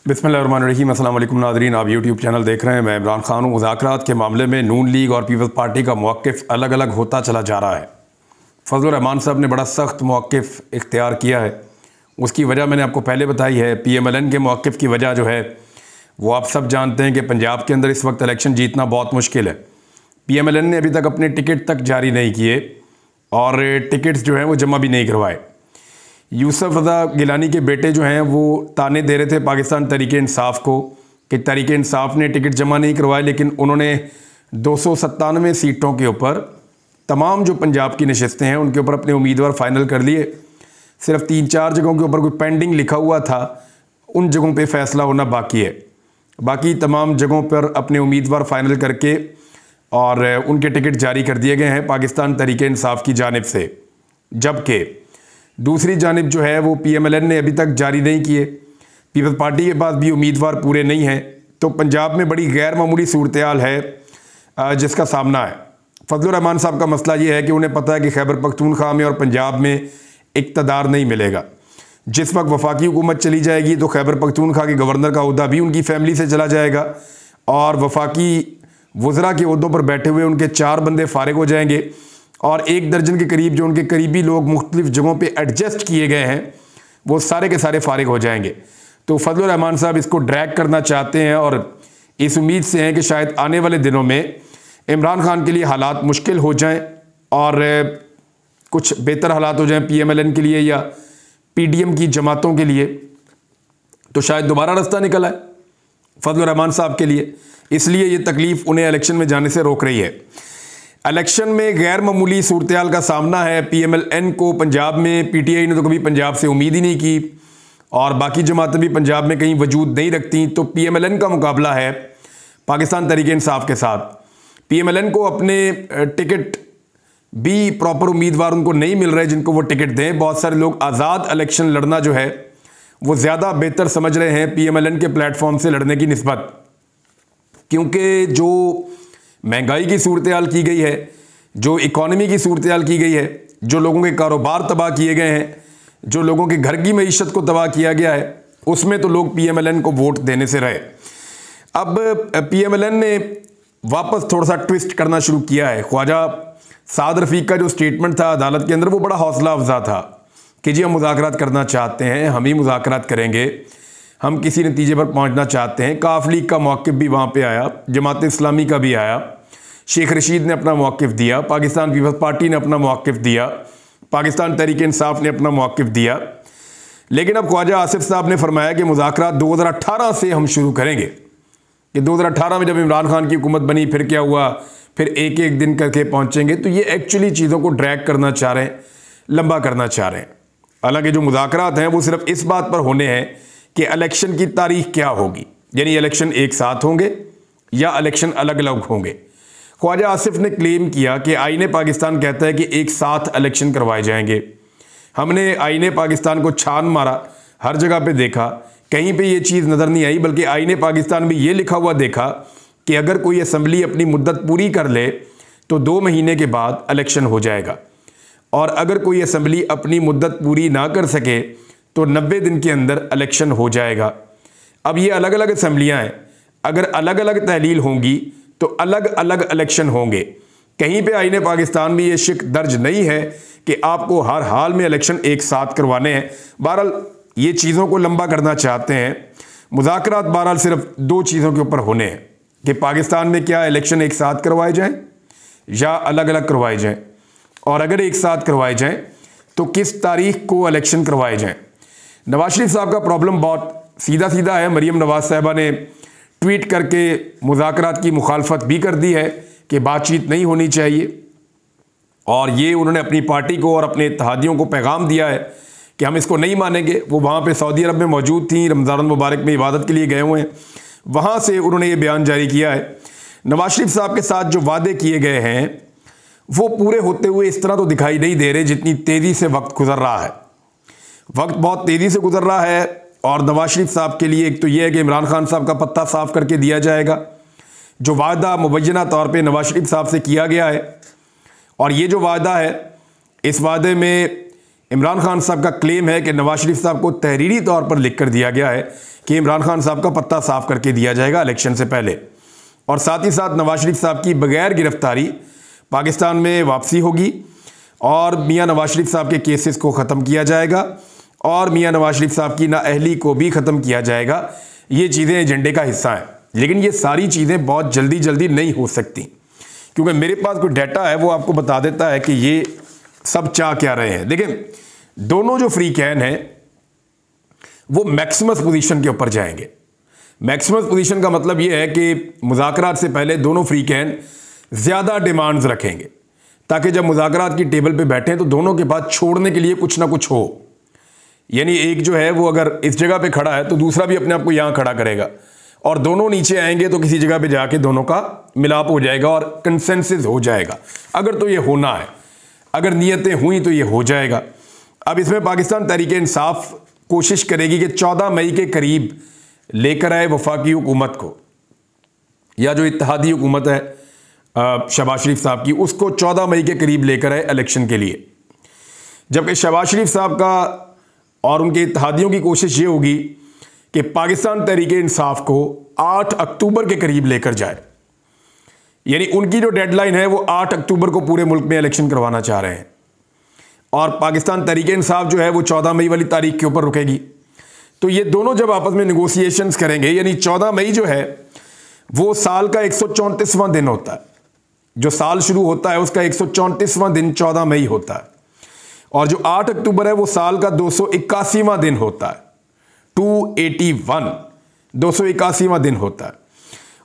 बिस्मिल्लाहिर्रहमानिर्रहीम। अस्सलाम वालेकुम नाज़रीन, आप यूट्यूब चैनल देख रहे हैं। मैं इमरान खान हूँ। मुज़ाकरात के मामले में नून लीग और पीपल्स पार्टी का मौक़िफ़ अलग अलग होता चला जा रहा है। फजलुर रहमान साहब ने बड़ा सख्त मौक़िफ़ इख्तियार किया है। उसकी वजह मैंने आपको पहले बताई है। PMLN के मौक़िफ़ की वजह जो है वो आप सब जानते हैं कि पंजाब के अंदर इस वक्त इलेक्शन जीतना बहुत मुश्किल है। PMLN ने अभी तक अपने टिकट तक जारी नहीं किए और टिकट्स जो हैं वो जमा भी नहीं करवाए। यूसुफ रज़ा गिलानी के बेटे जो हैं वो ताने दे रहे थे पाकिस्तान तहरीक-ए-इंसाफ़ को कि तहरीक-ए-इंसाफ़ ने टिकट जमा नहीं करवाए, लेकिन उन्होंने 297 सीटों के ऊपर तमाम जो पंजाब की नशस्तें हैं उनके ऊपर अपने उम्मीदवार फ़ाइनल कर लिए। सिर्फ 3-4 जगहों के ऊपर कोई पेंडिंग लिखा हुआ था, उन जगहों पे फ़ैसला होना बाकी है। बाकी तमाम जगहों पर अपने उम्मीदवार फ़ाइनल करके और उनके टिकट जारी कर दिए गए हैं पाकिस्तान तहरीक-ए-इंसाफ़ की जानिब से। जबकि दूसरी जानिब जो है वो PMLN ने अभी तक जारी नहीं किए। पीपल्स पार्टी के पास भी उम्मीदवार पूरे नहीं हैं। तो पंजाब में बड़ी गैर मामूली सूरत हाल है जिसका सामना है। फजलुर रहमान साहब का मसला ये है कि उन्हें पता है कि खैबर पख्तूनख्वा में और पंजाब में इक़्तिदार नहीं मिलेगा। जिस वक्त वफाकी हुकूमत चली जाएगी तो खैबर पख्तूनख्वा के गवर्नर का ओहदा भी उनकी फैमिली से चला जाएगा और वफाकी वज़रा के ओहदों पर बैठे हुए उनके 4 बंदे फारिग हो जाएंगे और 1 दर्जन के करीब जो उनके करीबी लोग मुख्तलिफ जगहों पे एडजस्ट किए गए हैं वो सारे के सारे फारिग हो जाएंगे। तो फजलुर रहमान साहब इसको ड्रैग करना चाहते हैं और इस उम्मीद से हैं कि शायद आने वाले दिनों में इमरान खान के लिए हालात मुश्किल हो जाएं और कुछ बेहतर हालात हो जाएं PMLN के लिए या PDM की जमातों के लिए, तो शायद दोबारा रास्ता निकल आए फजलुर रहमान साहब के लिए। इसलिए ये तकलीफ़ उन्हें इलेक्शन में जाने से रोक रही है। इलेक्शन में गैर मामूली सूरत हाल का सामना है PMLN को पंजाब में। PTI ने तो कभी पंजाब से उम्मीद ही नहीं की और बाकी जमातें भी पंजाब में कहीं वजूद नहीं रखती। तो PMLN का मुकाबला है पाकिस्तान तहरीक-ए-इंसाफ़ के साथ। PMLN को अपने टिकट भी प्रॉपर उम्मीदवार उनको नहीं मिल रहे जिनको वो टिकट दें। बहुत सारे लोग आज़ाद इलेक्शन लड़ना जो है वो ज़्यादा बेहतर समझ रहे हैं PMLN के प्लेटफॉर्म से लड़ने की निस्बत, क्योंकि जो महंगाई की सूरत हाल की गई है, जो इकॉनमी की सूरत हाल की गई है, जो लोगों के कारोबार तबाह किए गए हैं, जो लोगों के घर की मईशत को तबाह किया गया है, उसमें तो लोग PMLN को वोट देने से रहे। अब PMLN ने वापस थोड़ा सा ट्विस्ट करना शुरू किया है। ख्वाजा साद रफ़ीक का जो स्टेटमेंट था अदालत के अंदर वो बड़ा हौसला अफजा था कि जी हम मुज़ाकरात करना चाहते हैं, हम ही मुज़ाकरात करेंगे, हम किसी नतीजे पर पहुंचना चाहते हैं। काफ लीग का मौक़िफ़ भी वहाँ पे आया, जमात इस्लामी का भी आया, शेख रशीद ने अपना मौक़िफ़ दिया, पाकिस्तान पीपल्स पार्टी ने अपना मौक़िफ़ दिया, पाकिस्तान तहरीक-ए-इंसाफ़ ने अपना मौक़िफ़ दिया। लेकिन अब ख्वाजा आसिफ साहब ने फरमाया कि मुज़ाकरात 2018 से हम शुरू करेंगे। कि 2018 में जब इमरान खान की हुकूमत बनी फिर क्या हुआ, फिर एक एक दिन करके पहुँचेंगे। तो ये एक्चुअली चीज़ों को ड्रैग करना चाह रहे हैं, लंबा करना चाह रहे हैं। हालांकि जो मुज़ाकरात हैं वो सिर्फ इस बात पर होने हैं कि इलेक्शन की तारीख क्या होगी, यानी इलेक्शन एक साथ होंगे या इलेक्शन अलग अलग होंगे। ख्वाजा आसिफ ने क्लेम किया कि आईने पाकिस्तान कहता है कि एक साथ इलेक्शन करवाए जाएंगे। हमने आईने पाकिस्तान को छान मारा, हर जगह पे देखा, कहीं पे ये चीज़ नज़र नहीं आई, बल्कि आईने पाकिस्तान में ये लिखा हुआ देखा कि अगर कोई असम्बली अपनी मुद्दत पूरी कर ले तो 2 महीने के बाद इलेक्शन हो जाएगा और अगर कोई असम्बली अपनी मुद्दत पूरी ना कर सके तो 90 दिन के अंदर इलेक्शन हो जाएगा। अब ये अलग अलग असम्बलियाँ हैं, अगर अलग अलग तहलील होंगी तो अलग अलग इलेक्शन होंगे। कहीं पे आईने पाकिस्तान में ये शिक दर्ज नहीं है कि आपको हर हाल में इलेक्शन एक साथ करवाने हैं। बहरहाल ये चीज़ों को लंबा करना चाहते हैं। मुज़ाकरात बहरहाल सिर्फ 2 चीज़ों के ऊपर होने हैं कि पाकिस्तान में क्या इलेक्शन एक साथ करवाए जाएँ या अलग अलग करवाए जाएँ, और अगर एक साथ करवाए जाएँ तो किस तारीख को इलेक्शन करवाए जाएँ। नवाज शरीफ साहब का प्रॉब्लम बहुत सीधा सीधा है। मरीम नवाज साहिबा ने ट्वीट करके मुज़ाकरात की मुखालफत भी कर दी है कि बातचीत नहीं होनी चाहिए, और ये उन्होंने अपनी पार्टी को और अपने इत्तेहादियों को पैगाम दिया है कि हम इसको नहीं मानेंगे। वो वहाँ पे सऊदी अरब में मौजूद थी, रमज़ान मुबारक में इबादत के लिए गए हुए हैं, वहाँ से उन्होंने ये बयान जारी किया है। नवाज शरीफ साहब के साथ जो वादे किए गए हैं वो पूरे होते हुए इस तरह तो दिखाई नहीं दे रहे जितनी तेज़ी से वक्त गुजर रहा है। वक्त बहुत तेज़ी से गुजर रहा है और नवाज शरीफ साहब के लिए एक तो ये है कि इमरान खान साहब का पत्ता साफ करके दिया जाएगा। जो वादा मुबैना तौर पे नवाज शरीफ साहब से किया गया है, और ये जो वादा है इस वादे में इमरान खान साहब का क्लेम है कि नवाज शरीफ साहब को तहरीरी तौर पर लिख कर दिया गया है कि इमरान खान साहब का पत्ता साफ करके दिया जाएगा इलेक्शन से पहले, और साथ ही साथ नवाज शरीफ साहब की बगैर गिरफ्तारी पाकिस्तान में वापसी होगी और मियां नवाज शरीफ साहब के केसेस को ख़त्म किया जाएगा और मियां नवाज शरीफ साहब की नाअहली को भी ख़त्म किया जाएगा। ये चीज़ें एजेंडे का हिस्सा हैं, लेकिन ये सारी चीज़ें बहुत जल्दी जल्दी नहीं हो सकती, क्योंकि मेरे पास कोई डाटा है वो आपको बता देता है कि ये सब चाह क्या रहे हैं। देखिए, दोनों जो फ्री कैन हैं वो मैक्सिमस पोजीशन के ऊपर जाएंगे। मैक्सिमस पोजीशन का मतलब ये है कि मुज़ाकरात से पहले दोनों फ्री कैन ज़्यादा डिमांड्स रखेंगे, ताकि जब मुज़ाकरात की टेबल पे बैठें तो दोनों के पास छोड़ने के लिए कुछ ना कुछ हो। यानी एक जो है वो अगर इस जगह पे खड़ा है तो दूसरा भी अपने आप को यहाँ खड़ा करेगा, और दोनों नीचे आएंगे तो किसी जगह पे जाके दोनों का मिलाप हो जाएगा और कंसेंसस हो जाएगा। अगर तो ये होना है, अगर नीयतें हुई तो ये हो जाएगा। अब इसमें पाकिस्तान तहरीक-ए-इंसाफ कोशिश करेगी कि 14 मई के करीब लेकर आए वफाकी हुकूमत को, या जो इत्तेहादी हुकूमत है शहबाज शरीफ साहब की, उसको 14 मई के करीब लेकर आए इलेक्शन के लिए। जबकि शहबाज शरीफ साहब का और उनके इत्तेहादियों की कोशिश ये होगी कि पाकिस्तान तहरीक-ए-इंसाफ को 8 अक्टूबर के करीब लेकर जाए। यानी उनकी जो डेडलाइन है वो 8 अक्टूबर को पूरे मुल्क में इलेक्शन करवाना चाह रहे हैं, और पाकिस्तान तहरीक-ए-इंसाफ जो है वो 14 मई वाली तारीख के ऊपर रुकेगी। तो ये दोनों जब आपस में नेगोशिएशंस करेंगे, यानी 14 मई जो है वो साल का 134वां दिन होता है, जो साल शुरू होता है उसका 134वां दिन 14 मई होता है, और जो 8 अक्टूबर है वो साल का 281वां दिन होता है, 281वां दिन होता है।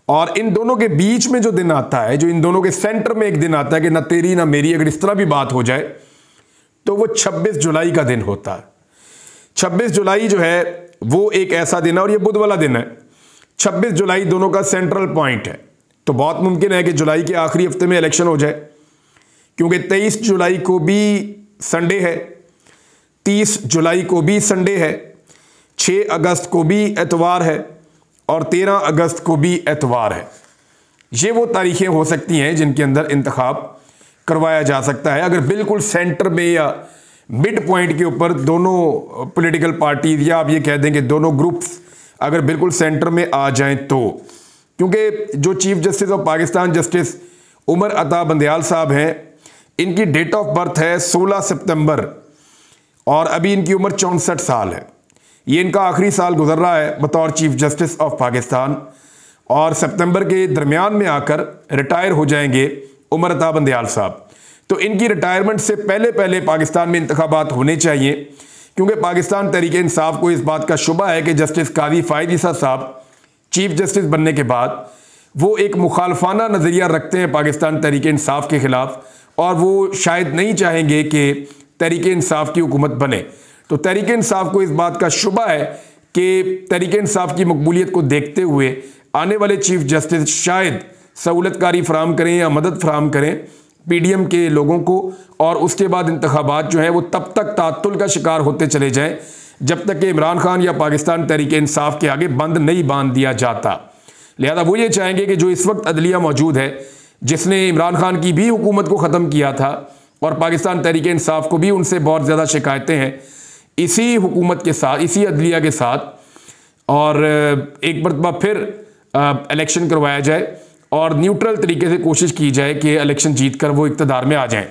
और इन दोनों के बीच में जो दिन आता है, जो इन दोनों के सेंटर में एक दिन आता है कि ना तेरी ना मेरी, अगर इस तरह भी बात हो जाए तो वो 26 जुलाई का दिन होता है। 26 जुलाई जो है वो एक ऐसा दिन है, और ये बुध वाला दिन है। 26 जुलाई दोनों का सेंट्रल पॉइंट है, तो बहुत मुमकिन है कि जुलाई के आखिरी हफ्ते में इलेक्शन हो जाए, क्योंकि 23 जुलाई को भी संडे है, 30 जुलाई को भी संडे है, 6 अगस्त को भी एतवार है, और 13 अगस्त को भी एतवार है। ये वो तारीखें हो सकती हैं जिनके अंदर इंतखाब करवाया जा सकता है, अगर बिल्कुल सेंटर में या मिड पॉइंट के ऊपर दोनों पॉलिटिकल पार्टीज, या आप ये कह देंगे दोनों ग्रुप्स अगर बिल्कुल सेंटर में आ जाएं तो। क्योंकि जो chief justice of Pakistan justice Umar Ata Bandial साहब हैं, इनकी डेट ऑफ बर्थ है 16 सितंबर, और अभी इनकी उम्र 64 साल है। ये इनका आखिरी साल गुजर रहा है बतौर चीफ जस्टिस ऑफ पाकिस्तान, और सितंबर के दरमियान में आकर रिटायर हो जाएंगे उमर अता बंदयाल साहब। तो इनकी रिटायरमेंट से पहले पहले पाकिस्तान में इंतखाबात होने चाहिए, क्योंकि पाकिस्तान तहरीक-ए-इंसाफ को इस बात का शुबा है कि जस्टिस काजी फ़ायद ईसा साहब चीफ जस्टिस बनने के बाद वो एक मुखालफाना नज़रिया रखते हैं पाकिस्तान तहरीक-ए-इंसाफ के ख़िलाफ़, और वो शायद नहीं चाहेंगे कि तहरीक-ए-इंसाफ की हुकूमत बने। तो तहरीक-ए-इंसाफ को इस बात का शुबा है कि तहरीक-ए-इंसाफ की मकबूलियत को देखते हुए आने वाले चीफ जस्टिस शायद सहूलतकारी फराम करें या मदद फराम करें PDM के लोगों को, और उसके बाद इंतखाबात जो है वो तब तक तातुल का शिकार होते चले जाएं जब तक कि इमरान खान या पाकिस्तान तहरीक-ए-इंसाफ के आगे बंद नहीं बांध दिया जाता। लिहाजा वो ये चाहेंगे कि जो इस वक्त अदलिया मौजूद है, जिसने इमरान खान की भी हुकूमत को ख़त्म किया था, और पाकिस्तान तहरीक-ए-इंसाफ को भी उनसे बहुत ज़्यादा शिकायतें हैं, इसी हुकूमत के साथ, इसी अदलिया के साथ, और एक मरतबा फिर इलेक्शन करवाया जाए और न्यूट्रल तरीके से कोशिश की जाए कि इलेक्शन जीतकर वो इक़्तिदार में आ जाएं।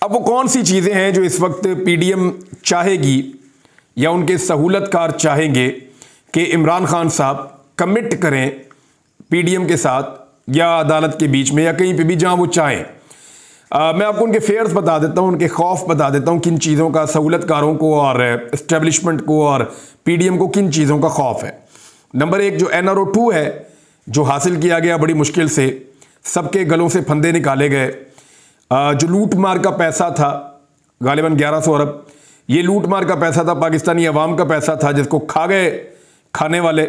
अब वो कौन सी चीज़ें हैं जो इस वक्त PDM चाहेगी या उनके सहूलतकार चाहेंगे कि इमरान खान साहब कमिट करें PDM के साथ या अदालत के बीच में या कहीं पे भी जहां वो चाहें। मैं आपको उनके फेयर्स बता देता हूं, उनके खौफ बता देता हूं, किन चीज़ों का सहूलतकारों को और इस्टेब्लिशमेंट को और PDM को किन चीज़ों का खौफ है। नंबर 1 जो NRO2 है, जो हासिल किया गया बड़ी मुश्किल से, सबके गलों से फंदे निकाले गए। जो लूट मार का पैसा था, गालिबन 1100 अरब, ये लूट मार का पैसा था, पाकिस्तानी अवाम का पैसा था, जिसको खा गए खाने वाले।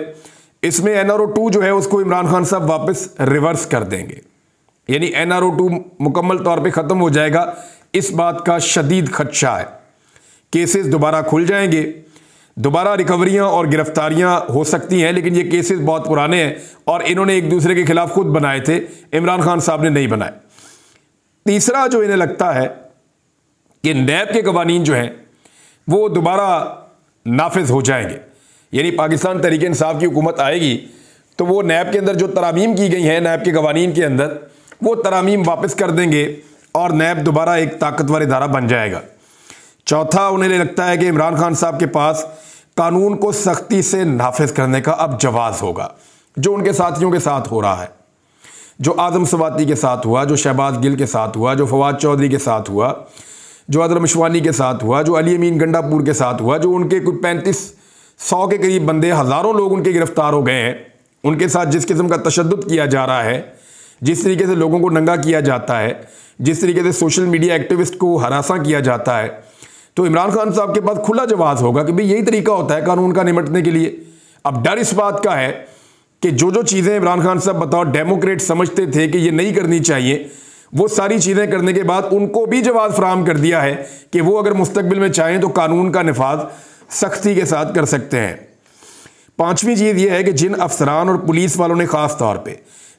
इसमें NRO2 जो है उसको इमरान खान साहब वापस रिवर्स कर देंगे, यानी NRO2 मुकम्मल तौर पे ख़त्म हो जाएगा। इस बात का शदीद खदशा है। केसेस दोबारा खुल जाएंगे, दोबारा रिकवरियां और गिरफ्तारियां हो सकती हैं, लेकिन ये केसेस बहुत पुराने हैं और इन्होंने एक दूसरे के खिलाफ खुद बनाए थे, इमरान खान साहब ने नहीं बनाए। तीसरा जो इन्हें लगता है कि नैब के कवानीन जो हैं वो दोबारा नाफिज हो जाएंगे, यानी पाकिस्तान तहरीक इंसाफ की हुकूमत आएगी तो वो नैब के अंदर जो तरामीम की गई हैं, नैब के कवानीन के अंदर, वो तरामीम वापस कर देंगे और नैब दोबारा एक ताकतवर इदारा बन जाएगा। चौथा, उन्हें लगता है कि इमरान खान साहब के पास कानून को सख्ती से नाफिज करने का अब जवाब होगा, जो उनके साथियों के साथ हो रहा है, जो आजम सवाती के साथ हुआ, जो शहबाज गिल के साथ हुआ, जो फवाद चौधरी के साथ हुआ, जो अदरम शवानी के साथ हुआ, जो अली अमीन गंडापुर के साथ हुआ, जो उनके कुछ 3500 के करीब बंदे, हज़ारों लोग उनके गिरफ्तार हो गए हैं, उनके साथ जिस किस्म का तशद्दुद किया जा रहा है, जिस तरीके से लोगों को नंगा किया जाता है, जिस तरीके से सोशल मीडिया एक्टिविस्ट को हरासा किया जाता है, तो इमरान खान साहब के पास खुला जवाब होगा कि भाई यही तरीका होता है कानून का निपटने के लिए। अब डर इस बात का है कि जो चीज़ें इमरान खान साहब बताओ डेमोक्रेट समझते थे कि ये नहीं करनी चाहिए, वो सारी चीज़ें करने के बाद उनको भी जवाब फराहम कर दिया है कि वो अगर मुस्तकबिल में चाहें तो कानून का निफाज सख्ती के साथ कर सकते हैं। पांचवी चीज़ ये है कि जिन अफसरान और पुलिस वालों ने ख़ास तौर पे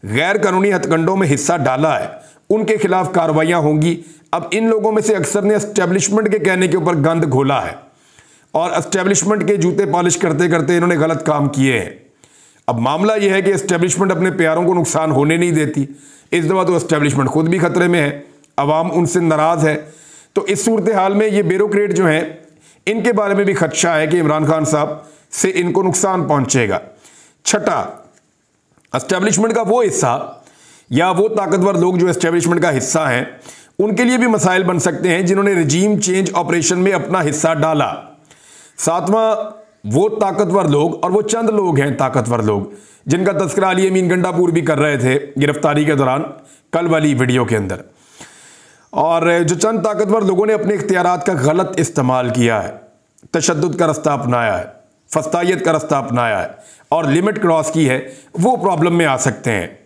गैर कानूनी हथकंडों में हिस्सा डाला है, उनके खिलाफ कार्रवाइयाँ होंगी। अब इन लोगों में से अक्सर ने एस्टेब्लिशमेंट के कहने के ऊपर गंद घोला है और एस्टेब्लिशमेंट के जूते पॉलिश करते करते इन्होंने गलत काम किए हैं। अब मामला यह है कि एस्टेब्लिशमेंट अपने प्यारों को नुकसान होने नहीं देती। इस दफ़ा तो एस्टेब्लिशमेंट खुद भी खतरे में है, अवाम उनसे नाराज़ है। तो इस सूरत हाल में ये ब्यूरोक्रेट जो हैं, इनके बारे में भी खदशा है कि इमरान खान साहब से इनको नुकसान पहुंचेगा। छठा, एस्टेब्लिशमेंट का वो हिस्सा या वो ताकतवर लोग जो एस्टेब्लिशमेंट का हिस्सा हैं, उनके लिए भी मसाइल बन सकते हैं जिन्होंने रजीम चेंज ऑपरेशन में अपना हिस्सा डाला। सातवां, वो ताकतवर लोग, और वो चंद लोग हैं ताकतवर लोग जिनका तस्करा अली अमीन गंडापुर भी कर रहे थे गिरफ्तारी के दौरान कल वाली वीडियो के अंदर, और जो चंद ताकतवर लोगों ने अपने इख्तियारात का गलत इस्तेमाल किया है, तशद्दुद का रास्ता अपनाया है, फस्तायत का रास्ता अपनाया है और लिमिट क्रॉस की है, वो प्रॉब्लम में आ सकते हैं।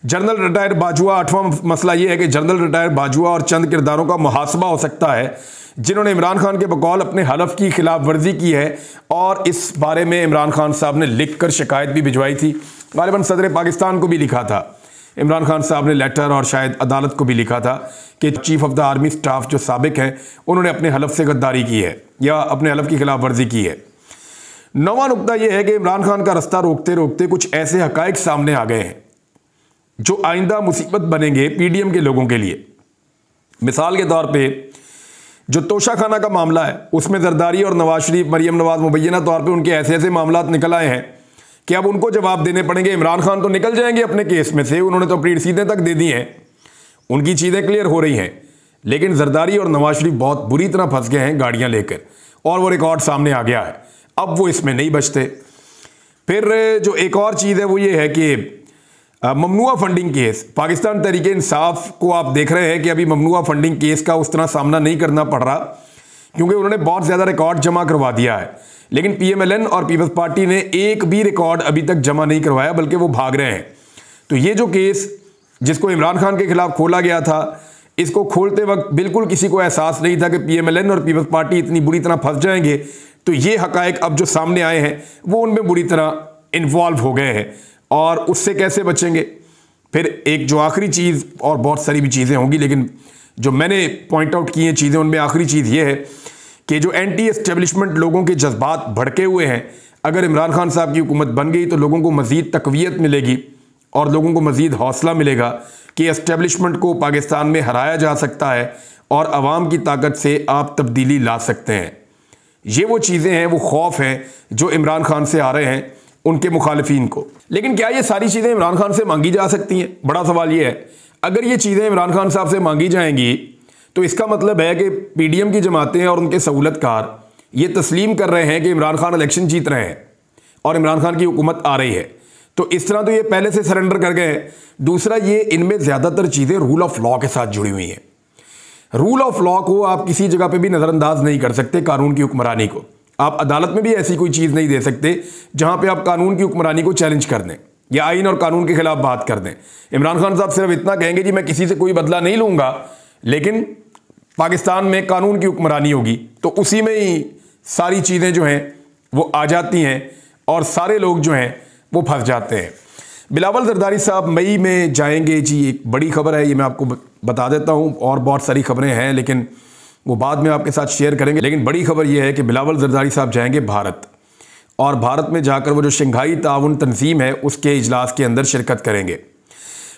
जनरल रिटायर बाजुआ, आठवां मसला यह है कि जनरल रिटायर बाजुआ और चंद किरदारों का मुहासबा हो सकता है जिन्होंने इमरान खान के बकौल अपने हलफ की खिलाफ वर्जी की है, और इस बारे में इमरान खान साहब ने लिखकर शिकायत भी भिजवाई थी। गालिबन सदर पाकिस्तान को भी लिखा था इमरान खान साहब ने लेटर, और शायद अदालत को भी लिखा था कि chief of the army staff जो साबिक हैं उन्होंने अपने हलफ से गद्दारी की है या अपने हलफ की खिलाफ वर्जी की है। नौवां नुकता यह है कि इमरान खान का रास्ता रोकते रोकते कुछ ऐसे हकायक सामने आ गए हैं जो आइंदा मुसीबत बनेंगे पीडीएम के लोगों के लिए। मिसाल के तौर पे जो तोशाखाना का मामला है, उसमें जरदारी और नवाज शरीफ, मरियम नवाज मुबैना तौर पे उनके ऐसे ऐसे मामला निकल आए हैं कि अब उनको जवाब देने पड़ेंगे। इमरान खान तो निकल जाएंगे अपने केस में से, उन्होंने तो अपनी रसीदें तक दे दी हैं, उनकी चीज़ें क्लियर हो रही हैं, लेकिन जरदारी और नवाज शरीफ बहुत बुरी तरह फंस गए हैं गाड़ियाँ लेकर, और वो रिकॉर्ड सामने आ गया है, अब वो इसमें नहीं बचते। फिर जो एक और चीज़ है वो ये है कि ममनुआ फंडिंग केस, पाकिस्तान तहरीक इंसाफ को आप देख रहे हैं कि अभी ममनुआ फंडिंग केस का उस तरह सामना नहीं करना पड़ रहा क्योंकि उन्होंने बहुत ज़्यादा रिकॉर्ड जमा करवा दिया है, लेकिन पीएमएलएन और पीपल्स पार्टी ने एक भी रिकॉर्ड अभी तक जमा नहीं करवाया, बल्कि वो भाग रहे हैं। तो ये जो केस जिसको इमरान खान के खिलाफ खोला गया था, इसको खोलते वक्त बिल्कुल किसी को एहसास नहीं था कि पीएमएलएन और पीपल्स पार्टी इतनी बुरी तरह फंस जाएंगे। तो ये हकायक अब जो सामने आए हैं वो उनमें बुरी तरह इन्वॉल्व हो गए हैं, और उससे कैसे बचेंगे। फिर एक जो आखिरी चीज़, और बहुत सारी भी चीज़ें होंगी लेकिन जो मैंने पॉइंट आउट की हैं चीज़ें, उनमें आखिरी चीज़ ये है कि जो एंटी एस्टेब्लिशमेंट लोगों के जज्बात भड़के हुए हैं, अगर इमरान खान साहब की हुकूमत बन गई तो लोगों को मज़ीद तक़वियत मिलेगी और लोगों को मज़ीद हौसला मिलेगा कि एस्टेब्लिशमेंट को पाकिस्तान में हराया जा सकता है और आवाम की ताकत से आप तब्दीली ला सकते हैं। ये वो चीज़ें हैं, वो खौफ हैं जो इमरान खान से आ रहे हैं उनके मुखालिफिन को। लेकिन क्या ये सारी चीज़ें इमरान खान से मांगी जा सकती हैं? बड़ा सवाल ये है। अगर ये चीज़ें इमरान खान साहब से मांगी जाएंगी तो इसका मतलब है कि पीडीएम की जमातें और उनके सहूलतकार ये तस्लीम कर रहे हैं कि इमरान खान इलेक्शन जीत रहे हैं और इमरान खान की हुकूमत आ रही है। तो इस तरह तो ये पहले से सरेंडर कर गए हैं। दूसरा, ये इनमें ज़्यादातर चीज़ें रूल ऑफ लॉ के साथ जुड़ी हुई हैं। रूल ऑफ लॉ को आप किसी जगह पे भी नज़रअंदाज नहीं कर सकते। कानून की हुक्मरानी को आप अदालत में भी ऐसी कोई चीज़ नहीं दे सकते जहां पे आप कानून की हुक्मरानी को चैलेंज कर दें या आइन और कानून के खिलाफ बात कर दें। इमरान खान साहब सिर्फ इतना कहेंगे कि मैं किसी से कोई बदला नहीं लूँगा, लेकिन पाकिस्तान में कानून की हुक्मरानी होगी तो उसी में ही सारी चीज़ें जो हैं वो आ जाती हैं और सारे लोग जो हैं वो फंस जाते हैं। बिलावल जरदारी साहब मई में जाएंगे जी, एक बड़ी खबर है, ये मैं आपको बता देता हूँ, और बहुत सारी खबरें हैं लेकिन वो बाद में आपके साथ शेयर करेंगे। लेकिन बड़ी खबर ये है कि बिलावल जरदारी साहब जाएंगे भारत, और भारत में जाकर वो जो शंघाई ताउन तंजीम है उसके इजलास के अंदर शिरकत करेंगे।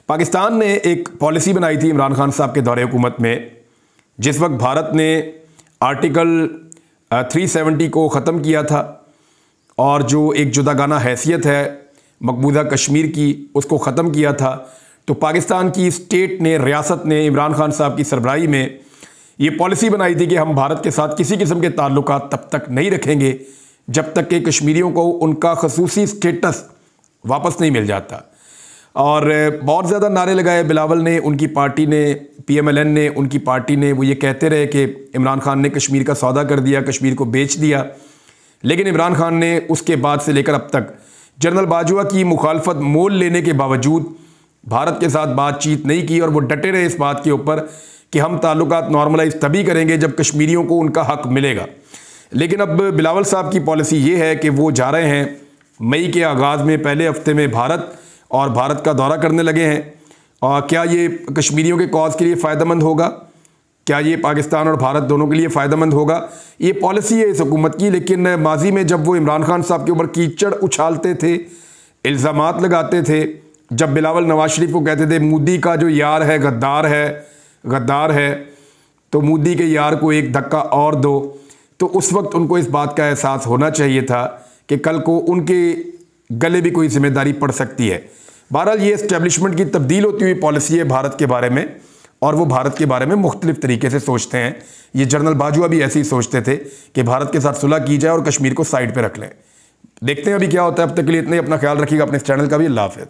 पाकिस्तान ने एक पॉलिसी बनाई थी इमरान खान साहब के दौरे हुकूमत में, जिस वक्त भारत ने आर्टिकल 370 को ख़त्म किया था और जो एक जुदागाना हैसियत है मकबूजा कश्मीर की उसको ख़त्म किया था, तो पाकिस्तान की स्टेट ने, रियासत ने इमरान खान साहब की सरबराही में ये पॉलिसी बनाई थी कि हम भारत के साथ किसी किस्म के ताल्लुकात तब तक नहीं रखेंगे जब तक कि कश्मीरियों को उनका खसूसी स्टेटस वापस नहीं मिल जाता। और बहुत ज़्यादा नारे लगाए बिलावल ने, उनकी पार्टी ने, PMLN ने, उनकी पार्टी ने। वो ये कहते रहे कि इमरान खान ने कश्मीर का सौदा कर दिया, कश्मीर को बेच दिया। लेकिन इमरान खान ने उसके बाद से लेकर अब तक जनरल बाजवा की मुखालफत मोल लेने के बावजूद भारत के साथ बातचीत नहीं की और वो डटे रहे इस बात के ऊपर कि हम ताल्लुकात नॉर्मलाइज तभी करेंगे जब कश्मीरियों को उनका हक मिलेगा। लेकिन अब बिलावल साहब की पॉलिसी ये है कि वो जा रहे हैं मई के आगाज़ में, पहले हफ्ते में भारत, और भारत का दौरा करने लगे हैं। और क्या ये कश्मीरियों के कॉज के लिए फ़ायदेमंद होगा? क्या ये पाकिस्तान और भारत दोनों के लिए फ़ायदेमंद होगा? ये पॉलिसी है इस हुकूमत की। लेकिन माजी में जब वो इमरान खान साहब के ऊपर कीचड़ उछालते थे, इल्ज़ामात लगाते थे, जब बिलावल नवाज शरीफ को कहते थे मोदी का जो यार है गद्दार है, तो मोदी के यार को एक धक्का और दो, तो उस वक्त उनको इस बात का एहसास होना चाहिए था कि कल को उनके गले भी कोई जिम्मेदारी पड़ सकती है। बहरहाल ये एस्टेब्लिशमेंट की तब्दील होती हुई पॉलिसी है भारत के बारे में, और वो भारत के बारे में मुख्तलिफ तरीके से सोचते हैं। ये जनरल बाजवा भी ऐसे ही सोचते थे कि भारत के साथ सुलह की जाए और कश्मीर को साइड पे रख लें। देखते हैं अभी क्या होता है। अब तक के लिए इतने, अपना ख्याल रखिएगा, अपने इस चैनल का भी। अल्लाह हाफ़िज़।